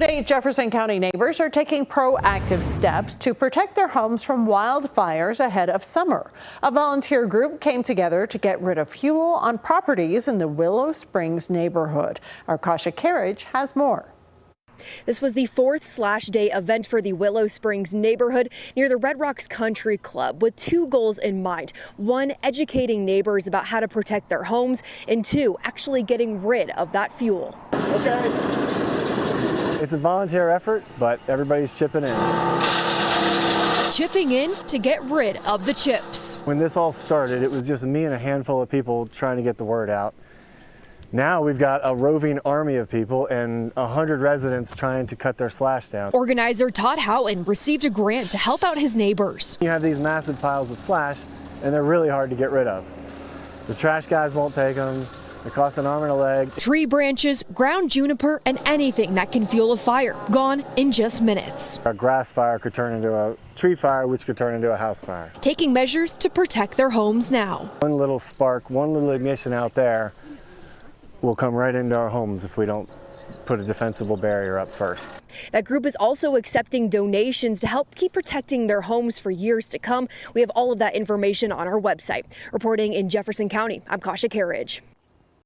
Today, Jefferson County neighbors are taking proactive steps to protect their homes from wildfires ahead of summer. A volunteer group came together to get rid of fuel on properties in the Willow Springs neighborhood. Our Kasha Carriage has more. This was the 4th/day event for the Willow Springs neighborhood near the Red Rocks Country Club with 2 goals in mind. 1, educating neighbors about how to protect their homes, and 2, actually getting rid of that fuel. Okay. It's a volunteer effort, but everybody's chipping in. Chipping in to get rid of the chips. When this all started, it was just me and a handful of people trying to get the word out. Now we've got a roving army of people and 100 residents trying to cut their slash down. Organizer Todd Houghton received a grant to help out his neighbors. You have these massive piles of slash, and they're really hard to get rid of. The trash guys won't take them. It costs an arm and a leg. Tree branches, ground juniper, and anything that can fuel a fire, gone in just minutes. A grass fire could turn into a tree fire, which could turn into a house fire. Taking measures to protect their homes now. One little spark, one little ignition out there will come right into our homes if we don't put a defensible barrier up first. That group is also accepting donations to help keep protecting their homes for years to come. We have all of that information on our website. Reporting in Jefferson County, I'm Kasha Carriage.